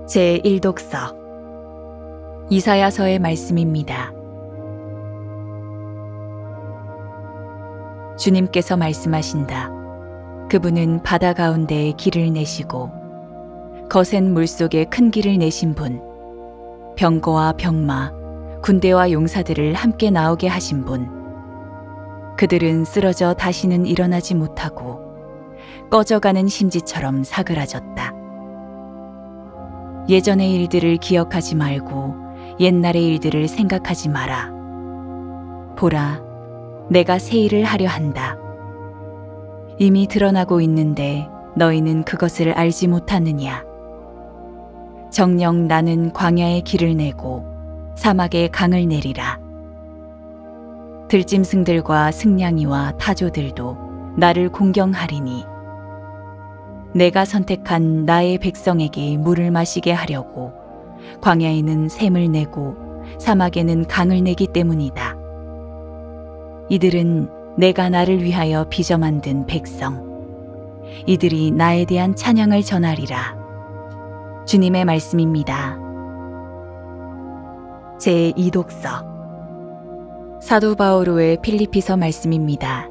제1독서 이사야서의 말씀입니다. 주님께서 말씀하신다. 그분은 바다 가운데에 길을 내시고 거센 물속에 큰 길을 내신 분, 병거와 병마, 군대와 용사들을 함께 나오게 하신 분. 그들은 쓰러져 다시는 일어나지 못하고 꺼져가는 심지처럼 사그라졌다. 예전의 일들을 기억하지 말고 옛날의 일들을 생각하지 마라. 보라, 내가 새 일을 하려 한다. 이미 드러나고 있는데 너희는 그것을 알지 못하느냐. 정녕 나는 광야에 길을 내고 사막에 강을 내리라. 들짐승들과 승냥이와 타조들도 나를 공경하리니 내가 선택한 나의 백성에게 물을 마시게 하려고 광야에는 샘을 내고 사막에는 강을 내기 때문이다. 이들은 내가 나를 위하여 빚어 만든 백성, 이들이 나에 대한 찬양을 전하리라. 주님의 말씀입니다. 제2독서 사도 바오로의 필리피서 말씀입니다.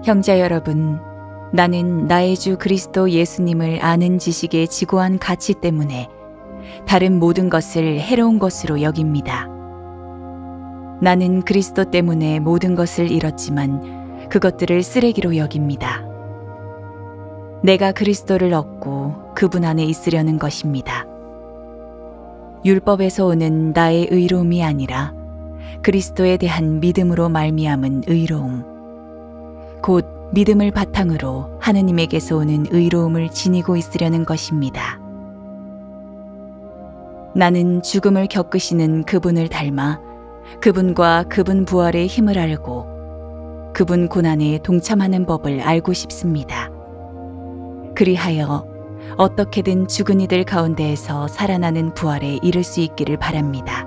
형제 여러분, 나는 나의 주 그리스도 예수님을 아는 지식의 지고한 가치 때문에 다른 모든 것을 해로운 것으로 여깁니다. 나는 그리스도 때문에 모든 것을 잃었지만 그것들을 쓰레기로 여깁니다. 내가 그리스도를 얻고 그분 안에 있으려는 것입니다. 율법에서 오는 나의 의로움이 아니라 그리스도에 대한 믿음으로 말미암은 의로움, 곧 믿음을 바탕으로 하느님에게서 오는 의로움을 지니고 있으려는 것입니다. 나는 죽음을 겪으시는 그분을 닮아 그분과 그분 부활의 힘을 알고 그분 고난에 동참하는 법을 알고 싶습니다. 그리하여 어떻게든 죽은 이들 가운데에서 살아나는 부활에 이를 수 있기를 바랍니다.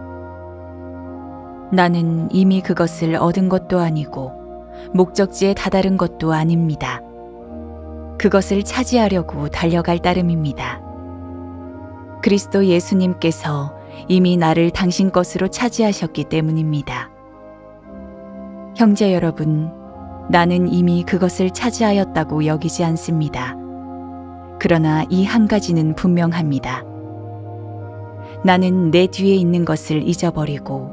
나는 이미 그것을 얻은 것도 아니고 목적지에 다다른 것도 아닙니다. 그것을 차지하려고 달려갈 따름입니다. 그리스도 예수님께서 이미 나를 당신 것으로 차지하셨기 때문입니다. 형제 여러분, 나는 이미 그것을 차지하였다고 여기지 않습니다. 그러나 이 한 가지는 분명합니다. 나는 내 뒤에 있는 것을 잊어버리고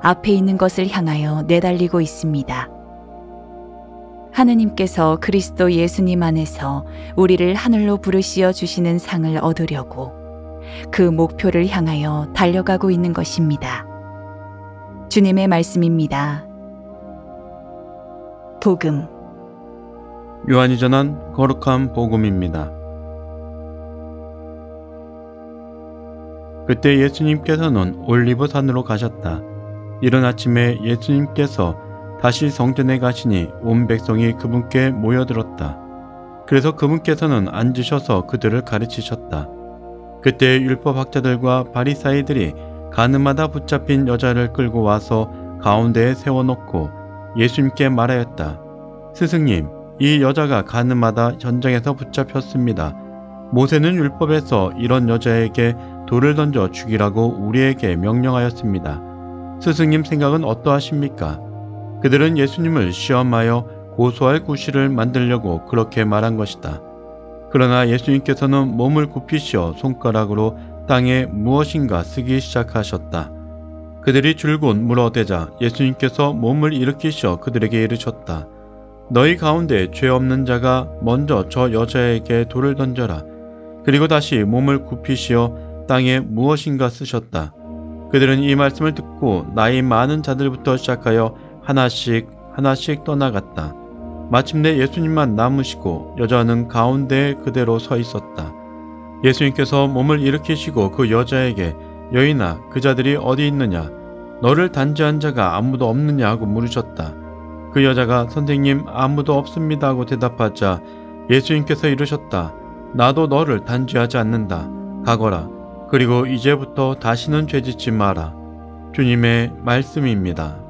앞에 있는 것을 향하여 내달리고 있습니다. 하느님께서 그리스도 예수님 안에서 우리를 하늘로 부르시어 주시는 상을 얻으려고 그 목표를 향하여 달려가고 있는 것입니다. 주님의 말씀입니다. 복음 요한이 전한 거룩한 복음입니다. 그때 예수님께서는 올리브산으로 가셨다. 이른 아침에 예수님께서 다시 성전에 가시니 온 백성이 그분께 모여들었다. 그래서 그분께서는 앉으셔서 그들을 가르치셨다. 그때 율법학자들과 바리사이들이 가늠하다 붙잡힌 여자를 끌고 와서 가운데에 세워놓고 예수님께 말하였다. 스승님, 이 여자가 가늠하다 현장에서 붙잡혔습니다. 모세는 율법에서 이런 여자에게 돌을 던져 죽이라고 우리에게 명령하였습니다. 스승님 생각은 어떠하십니까? 그들은 예수님을 시험하여 고소할 구실을 만들려고 그렇게 말한 것이다. 그러나 예수님께서는 몸을 굽히시어 손가락으로 땅에 무엇인가 쓰기 시작하셨다. 그들이 줄곧 물어대자 예수님께서 몸을 일으키시어 그들에게 이르셨다. 너희 가운데 죄 없는 자가 먼저 저 여자에게 돌을 던져라. 그리고 다시 몸을 굽히시어 땅에 무엇인가 쓰셨다. 그들은 이 말씀을 듣고 나이 많은 자들부터 시작하여 하나씩 떠나갔다. 마침내 예수님만 남으시고 여자는 가운데에 그대로 서 있었다. 예수님께서 몸을 일으키시고 그 여자에게 여인아, 그 자들이 어디 있느냐? 너를 단죄한 자가 아무도 없느냐 하고 물으셨다. 그 여자가 선생님, 아무도 없습니다 하고 대답하자 예수님께서 이르셨다. 나도 너를 단죄하지 않는다. 가거라. 그리고 이제부터 다시는 죄짓지 마라. 주님의 말씀입니다.